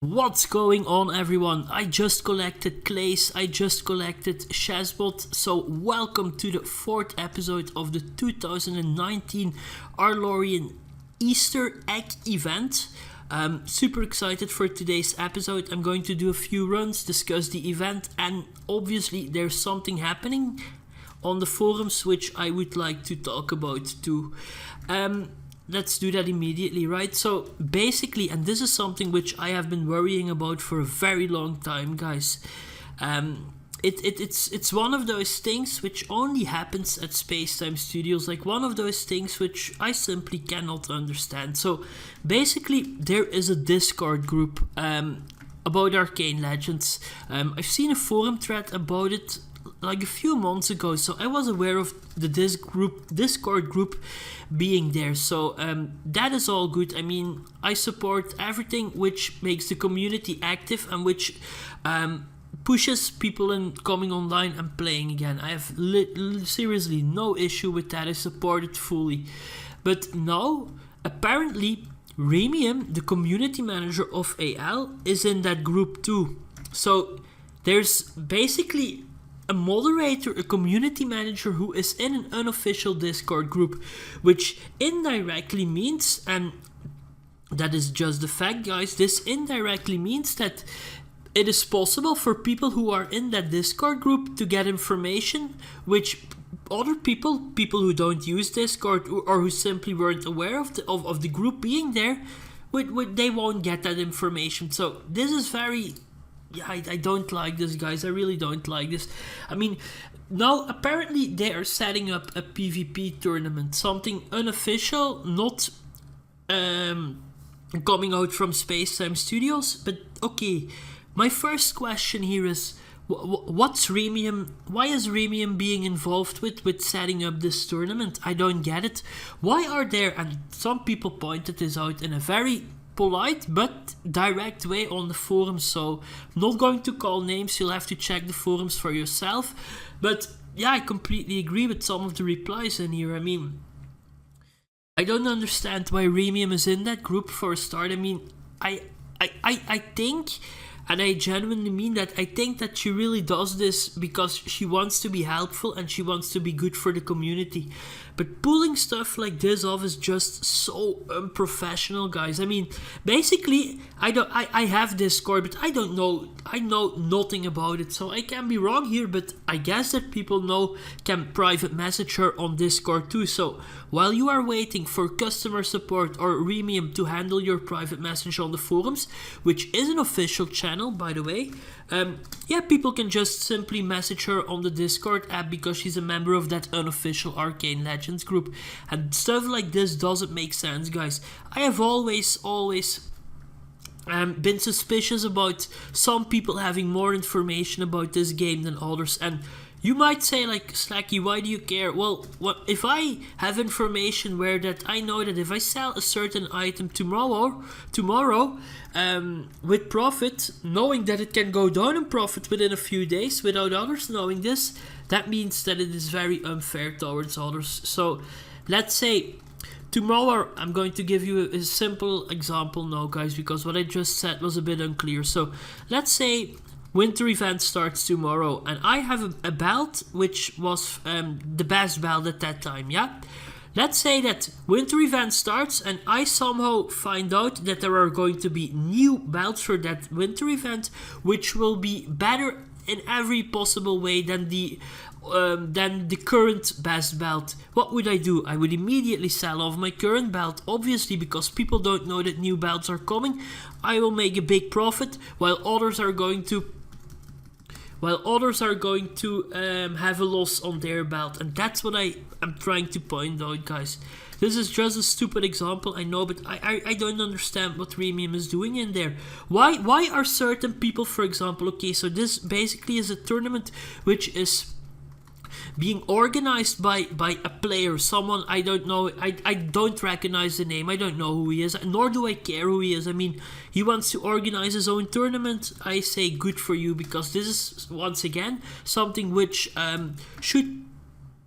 What's going on, everyone? I just collected clays, I just collected Shazbot, so welcome to the fourth episode of the 2019 Arlorian Easter egg event. I'm super excited for today's episode. I'm going to do a few runs, discuss the event, and obviously there's something happening on the forums which I would like to talk about too. Let's do that immediately, right? So basically, and this is something which I have been worrying about for a very long time, guys. It's one of those things which only happens at Spacetime Studios, like one of those things which I simply cannot understand. So basically, there is a Discord group about Arcane Legends. I've seen a forum thread about it like a few months ago, so I was aware of the Discord group being there, so that is all good. I mean, I support everything which makes the community active and which pushes people in coming online and playing again. I have seriously no issue with that. I support it fully. But now, apparently, Remium, the community manager of AL, is in that group too. So there's basically a moderator, a community manager who is in an unofficial Discord group, which indirectly means, and that is just the fact, guys, this indirectly means that it is possible for people who are in that Discord group to get information which other people who don't use Discord or who simply weren't aware of the group being there, they won't get that information. So this is very... Yeah, I don't like this, guys. I really don't like this. I mean, now apparently they are setting up a PvP tournament, something unofficial, not coming out from Spacetime Studios. But okay, my first question here is, what's Remium? Why is Remium being involved with setting up this tournament? I don't get it. Why are there, and some people pointed this out in a very polite but direct way on the forums, so I'm not going to call names, you'll have to check the forums for yourself. But yeah, I completely agree with some of the replies in here. I mean, I don't understand why Remium is in that group for a start. I mean, I think, and I genuinely mean that, I think that she really does this because she wants to be helpful and she wants to be good for the community. But pulling stuff like this off is just so unprofessional, guys. I mean, basically, I have Discord, but I know nothing about it, so I can be wrong here, but I guess that people can private message her on Discord too. So while you are waiting for customer support or Remium to handle your private message on the forums, which is an official channel, by the way, yeah, people can just simply message her on the Discord app because she's a member of that unofficial Arcane Legends group. And stuff like this doesn't make sense, guys. I have always been suspicious about some people having more information about this game than others. And you might say, like, Slacky, why do you care? Well, if I have information where that I know that if I sell a certain item tomorrow, with profit, knowing that it can go down in profit within a few days without others knowing this, that means that it is very unfair towards others. So, let's say tomorrow, I'm going to give you a simple example now, guys, because what I just said was a bit unclear. So, let's say winter event starts tomorrow, and I have a belt which was the best belt at that time, yeah? Let's say that winter event starts and I somehow find out that there are going to be new belts for that winter event, which will be better in every possible way than the current best belt. What would I do? I would immediately sell off my current belt, obviously, because people don't know that new belts are coming. I will make a big profit while others are going to have a loss on their belt. And that's what I am trying to point out, guys. This is just a stupid example, I know, but I don't understand what Remium is doing in there. Why are certain people, for example, okay, so this basically is a tournament which is being organized by a player, someone I don't know, I don't recognize the name, I don't know who he is, nor do I care who he is. I mean, he wants to organize his own tournament. I say good for you, because this is, once again, something which should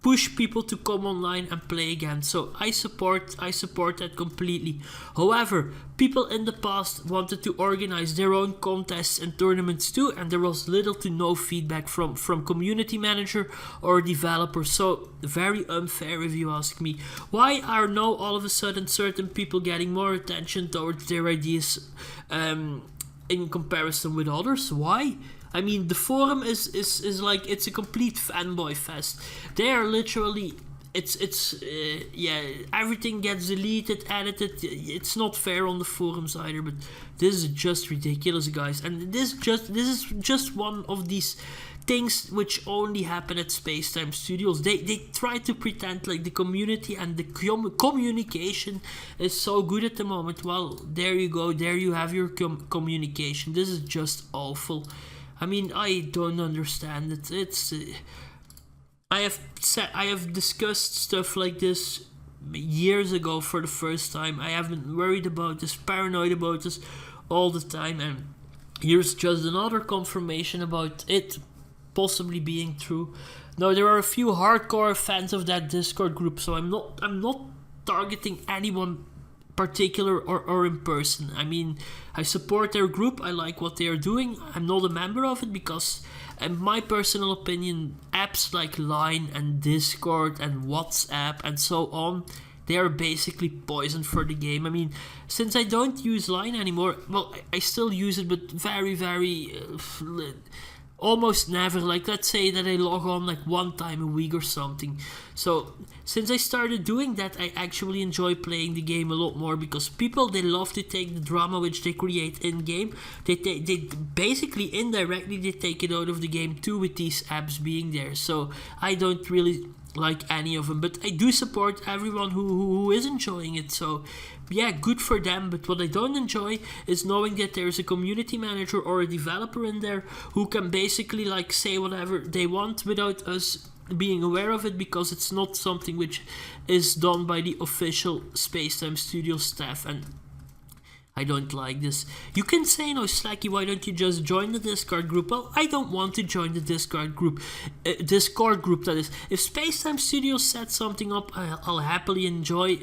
push people to come online and play again. So I support that completely. However, people in the past wanted to organize their own contests and tournaments too, and there was little to no feedback from community manager or developer. So very unfair if you ask me. Why are now all of a sudden certain people getting more attention towards their ideas in comparison with others? Why? I mean, the forum is like, it's a complete fanboy fest. They are literally, everything gets deleted, edited. It's not fair on the forums either, but this is just ridiculous, guys. And this is just one of these things which only happen at Spacetime Studios. They try to pretend like the community and the communication is so good at the moment. Well, there you go. There you have your communication. This is just awful. I mean, I don't understand it. It's I have discussed stuff like this years ago for the first time. I have been worried about this, paranoid about this all the time, and here's just another confirmation about it possibly being true. Now, there are a few hardcore fans of that Discord group, so I'm not targeting anyone particular or in person. I mean, I support their group, I like what they are doing. I'm not a member of it because, in my personal opinion, apps like Line and Discord and WhatsApp and so on, they are basically poison for the game. I mean, since I don't use Line anymore, well, I still use it, but very, very almost never. Like, let's say that I log on like one time a week or something. So since I started doing that, I actually enjoy playing the game a lot more, because people, they love to take the drama which they create in game, they basically indirectly they take it out of the game too with these apps being there. So I don't really like any of them, but I do support everyone who is enjoying it. So yeah, good for them. But what I don't enjoy is knowing that there's a community manager or a developer in there who can basically like say whatever they want without us being aware of it, because it's not something which is done by the official Spacetime Studios staff, and I don't like this. You can say, no, Slacky, why don't you just join the Discord group? Well, I don't want to join the Discord group, that is. If Spacetime Studios set something up, I'll happily enjoy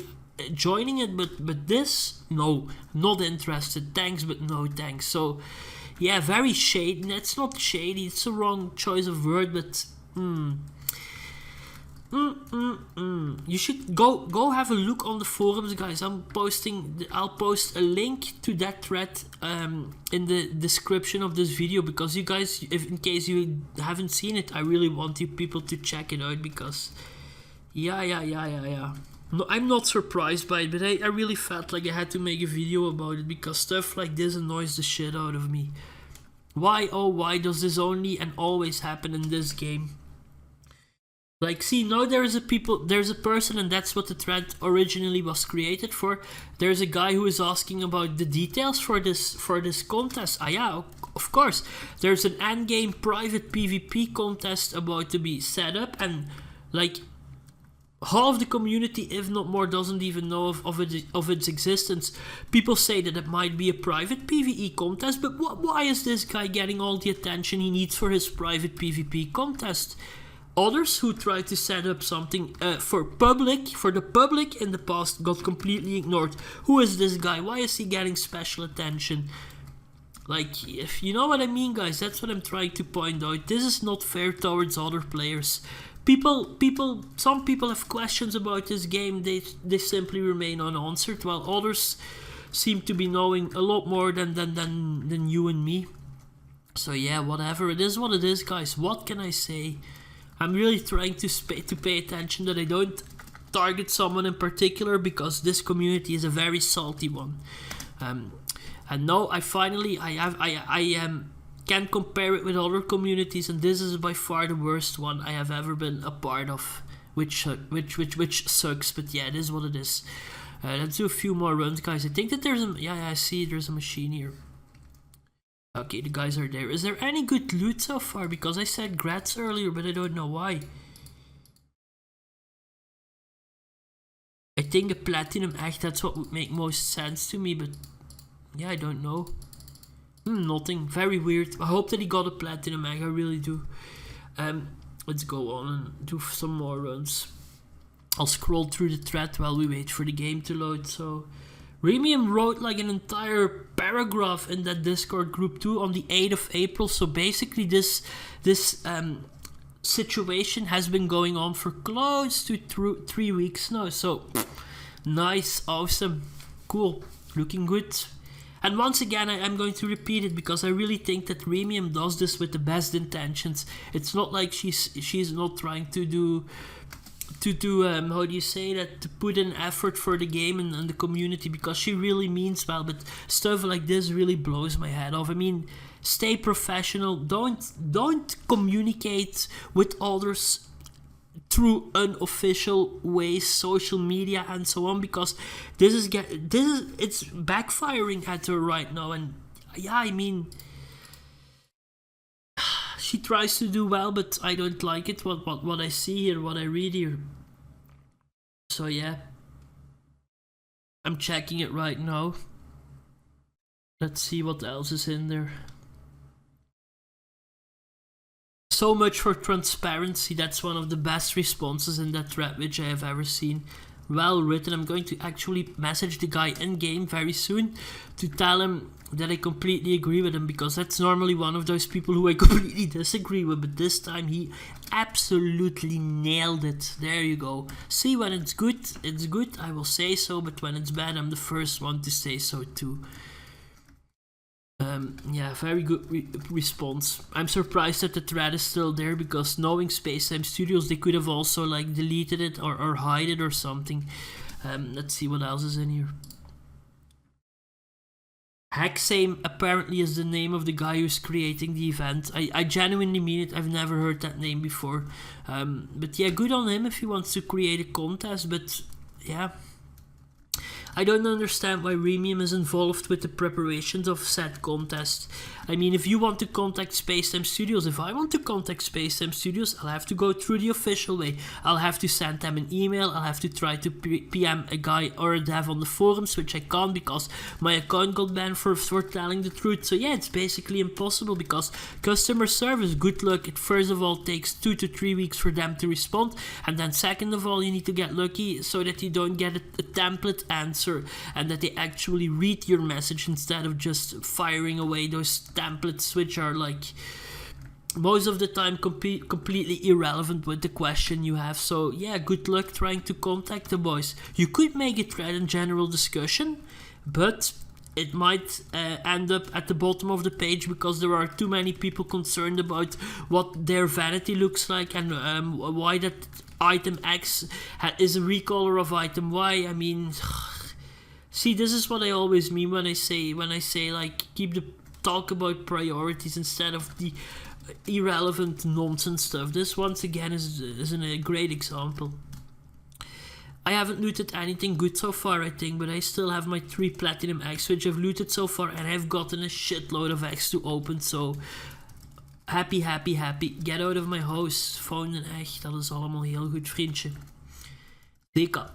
joining it, but this, no, not interested. Thanks, but no thanks. So, yeah, very shady. That's not shady, it's a wrong choice of word, but you should go have a look on the forums, guys. I'll post a link to that thread in the description of this video, because you guys, in case you haven't seen it, I really want you people to check it out, because yeah. No, I'm not surprised by it, but I really felt like I had to make a video about it, because stuff like this annoys the shit out of me. Why, oh why does this only and always happen in this game? Like, see, now there's a person, and that's what the thread originally was created for. There's a guy who is asking about the details for this contest. Ah yeah, of course. There's an endgame private PvP contest about to be set up, and like half the community, if not more, doesn't even know of its existence. People say that it might be a private PvE contest, but why is this guy getting all the attention he needs for his private PvP contest? Others who tried to set up something for the public in the past got completely ignored. Who is this guy? Why is he getting special attention? Like, if you know what I mean, guys, that's what I'm trying to point out. This is not fair towards other players. Some people have questions about this game. They simply remain unanswered, while others seem to be knowing a lot more than you and me. So yeah, whatever. It is what it is, guys. What can I say? I'm really trying to pay attention that I don't target someone in particular, because this community is a very salty one. And now I can compare it with other communities, and this is by far the worst one I have ever been a part of, which sucks. But yeah, it is what it is. Let's do a few more runs, guys. I think that I see there's a machine here. Okay, the guys are there. Is there any good loot so far? Because I said grats earlier, but I don't know why. I think a platinum egg, that's what would make most sense to me, but yeah, I don't know. Nothing. Very weird. I hope that he got a platinum egg, I really do. let's go on and do some more runs. I'll scroll through the thread while we wait for the game to load. So Remium wrote like an entire paragraph in that Discord group too on the 8th of April. So basically this situation has been going on for close to 3 weeks now. So nice, awesome, cool, looking good. And once again, I'm going to repeat it because I really think that Remium does this with the best intentions. It's not like she's not trying to do how do you say that, to put in effort for the game and the community, because she really means well, but stuff like this really blows my head off. I mean, stay professional, don't communicate with others through unofficial ways, social media and so on, because it's backfiring at her right now. And yeah, I mean, she tries to do well, but I don't like it, what I see here, what I read here. So yeah, I'm checking it right now. Let's see what else is in there. So much for transparency. That's one of the best responses in that thread which I have ever seen. Well written. I'm going to actually message the guy in game very soon to tell him that I completely agree with him, because that's normally one of those people who I completely disagree with, but this time he absolutely nailed it. There you go. See, when it's good, I will say so, but when it's bad, I'm the first one to say so too. Yeah, very good response. I'm surprised that the thread is still there, because knowing Spacetime Studios, they could have also like deleted it or hide it or something. Let's see what else is in here. Hexame apparently is the name of the guy who's creating the event. I genuinely mean it. I've never heard that name before. But yeah, good on him if he wants to create a contest. But yeah, I don't understand why Remium is involved with the preparations of said contest. I mean, if you want to contact Spacetime Studios, if I want to contact Spacetime Studios, I'll have to go through the official way. I'll have to send them an email, I'll have to try to PM a guy or a dev on the forums, which I can't because my account got banned for telling the truth. So yeah, it's basically impossible, because customer service, good luck, it first of all takes 2 to 3 weeks for them to respond, and then second of all, you need to get lucky so that you don't get a template answer, and that they actually read your message instead of just firing away those templates, which are like most of the time completely irrelevant with the question you have. So yeah, good luck trying to contact the boys. You could make a thread in general discussion, but it might end up at the bottom of the page, because there are too many people concerned about what their vanity looks like, and why that item X is a recaller of item Y. I mean, see, this is what I always mean when I say like, keep the talk about priorities instead of the irrelevant nonsense stuff. This once again is a great example. I haven't looted anything good so far, I think, but I still have my 3 platinum eggs which I've looted so far, and I've gotten a shitload of eggs to open, so happy. Get out of my house. Found een egg, dat is allemaal heel goed, vriendje. Zeker.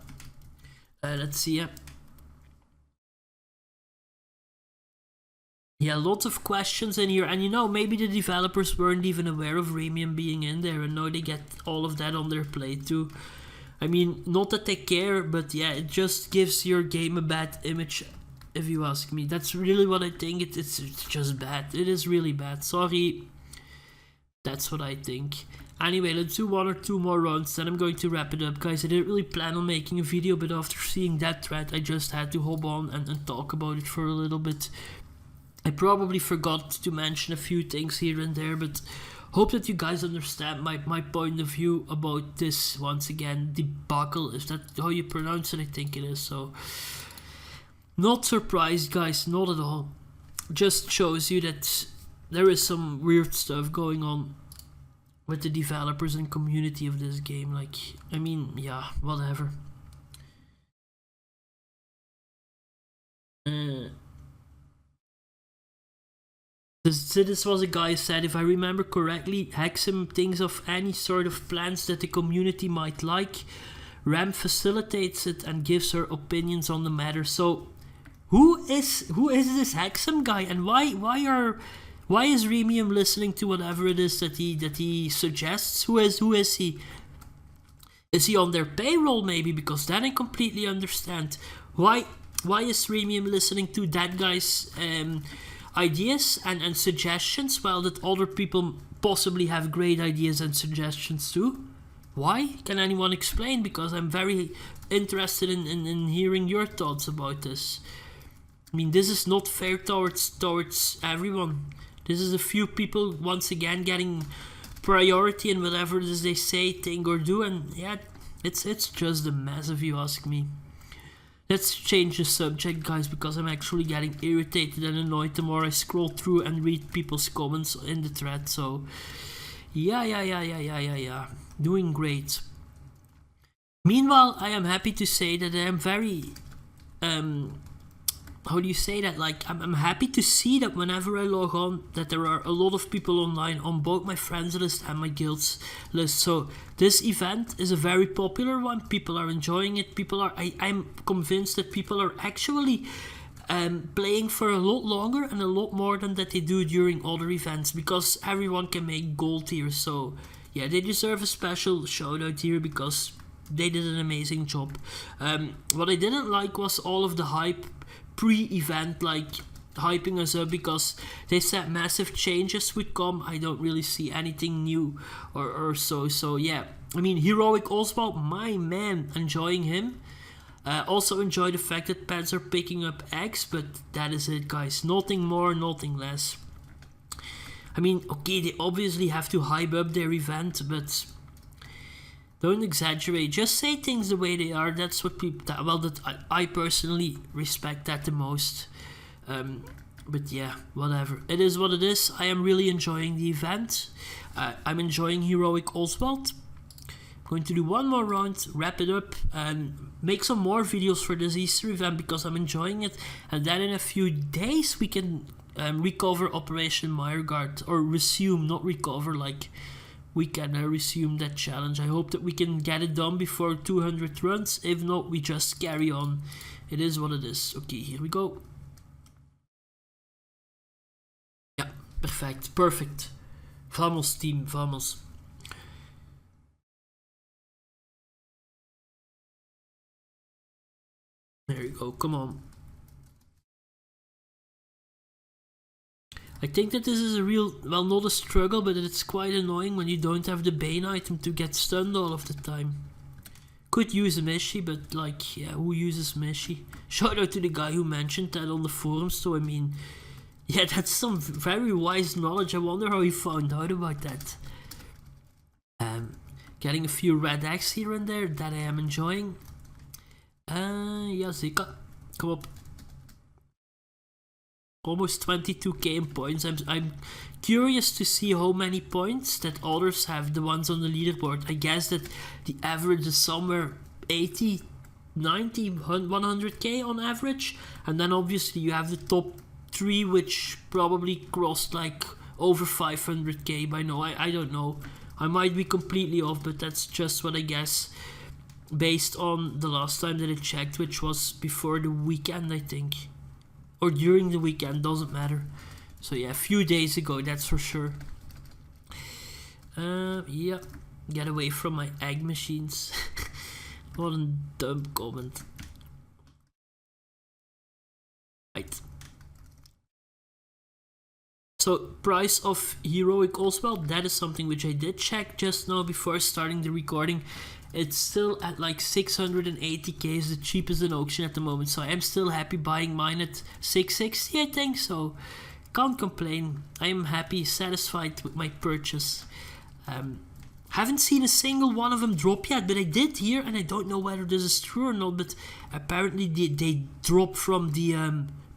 Let's see, Yeah, lots of questions in here, and you know, maybe the developers weren't even aware of Remium being in there, and now they get all of that on their plate too. I mean, not that they care, but yeah, it just gives your game a bad image, if you ask me. That's really what I think. It's just bad. It is really bad. Sorry. That's what I think. Anyway, let's do 1 or 2 more rounds, then I'm going to wrap it up, guys. I didn't really plan on making a video, but after seeing that thread, I just had to hop on and talk about it for a little bit. I probably forgot to mention a few things here and there, but hope that you guys understand my point of view about this, once again, debacle. Is that how you pronounce it? I think it is. So, not surprised, guys, not at all. Just shows you that there is some weird stuff going on with the developers and community of this game. Like, I mean, yeah, whatever. This was a guy who said, if I remember correctly, Hexam thinks of any sort of plans that the community might like. Ram facilitates it and gives her opinions on the matter. So, who is this Hexam guy, and why Why is Remium listening to whatever it is that he suggests? Who is he? Is he on their payroll maybe? Because then I completely understand. Why is Remium listening to that guy's ideas and suggestions, while that other people possibly have great ideas and suggestions too? Why? Can anyone explain? Because I'm very interested in hearing your thoughts about this. I mean, this is not fair towards everyone. This is a few people once again getting priority in whatever it is they say, think, or do, and yeah, it's just a mess if you ask me. Let's change the subject, guys, because I'm actually getting irritated and annoyed the more I scroll through and read people's comments in the thread. So yeah. Doing great. Meanwhile, I am happy to say that I am very how do you say that? Like, I'm happy to see that whenever I log on, that there are a lot of people online on both my friends list and my guilds list. So this event is a very popular one. People are enjoying it. I'm convinced that people are actually playing for a lot longer and a lot more than that they do during other events, because everyone can make gold here. So yeah, they deserve a special shout out here because they did an amazing job. What I didn't like was all of the hype pre-event, like hyping us up because they said massive changes would come. I don't really see anything new or so yeah. I mean, Heroic Oswald, my man, enjoying him. Also enjoy the fact that pets are picking up eggs, but that is it, guys. Nothing more, nothing less. I mean, okay, they obviously have to hype up their event, but don't exaggerate. Just say things the way they are. That's what people. That I personally respect that the most. But yeah, whatever. It is what it is. I am really enjoying the event. I'm enjoying Heroic Oswald. I'm going to do one more round, wrap it up, and make some more videos for this Easter event because I'm enjoying it. And then in a few days we can recover Operation Mireguard, or resume, not recover, like. We can resume that challenge. I hope that we can get it done before 200 runs. If not, we just carry on. It is what it is. Okay, here we go. Yeah, perfect. Vamos, team, vamos. There you go, come on. I think that this is a real, well, not a struggle, but it's quite annoying when you don't have the Bane item to get stunned all of the time. Could use a Mishi, but like, yeah, who uses Mishi? Shout out to the guy who mentioned that on the forums, so I mean, yeah, that's some very wise knowledge. I wonder how he found out about that. Getting a few red eggs here and there, that I am enjoying. Yeah, Zika, come up. Almost 22k in points. I'm curious to see how many points that others have, the ones on the leaderboard. I guess that the average is somewhere 80, 90, 100k on average. And then obviously you have the top 3, which probably crossed like over 500k by now. I don't know. I might be completely off, but that's just what I guess based on the last time that I checked, which was before the weekend, I think. Or during the weekend, doesn't matter. So yeah, a few days ago, that's for sure. Yeah, get away from my egg machines. What a dumb comment. Right. So, price of Heroic Oswald, that is something which I did check just now before starting the recording. It's still at like 680k, is the cheapest in auction at the moment. So I'm still happy buying mine at 660, I think. So can't complain. I am happy, satisfied with my purchase. Haven't seen a single one of them drop yet, but I did hear, and I don't know whether this is true or not, but apparently they drop from the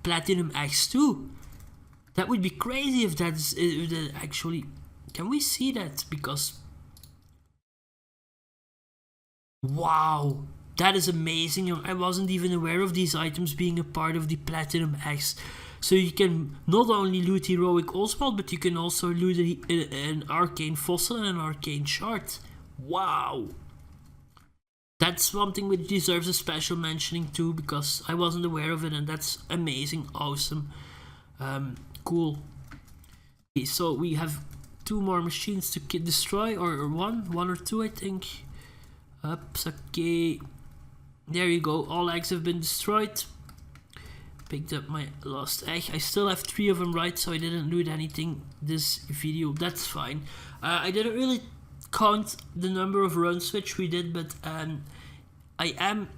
Platinum X2. That would be crazy if that's actually. Can we see that? Because. Wow, that is amazing. I wasn't even aware of these items being a part of the Platinum X. So you can not only loot Heroic Oswald, but you can also loot an Arcane Fossil and an Arcane Shard. Wow. That's something which deserves a special mentioning too, because I wasn't aware of it, and that's amazing, awesome, cool. Okay, so we have 2 more machines to destroy, or one or two, I think. Oops, okay. There you go, all eggs have been destroyed. Picked up my last egg. I still have 3 of them, right, so I didn't loot anything this video. That's fine. I didn't really count the number of runs which we did, but I am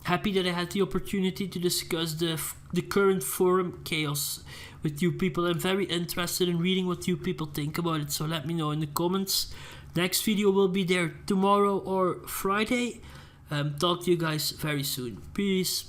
happy that I had the opportunity to discuss the current forum chaos with you people. I'm very interested in reading what you people think about it, so let me know in the comments. Next video will be there tomorrow or Friday. Talk to you guys very soon. Peace.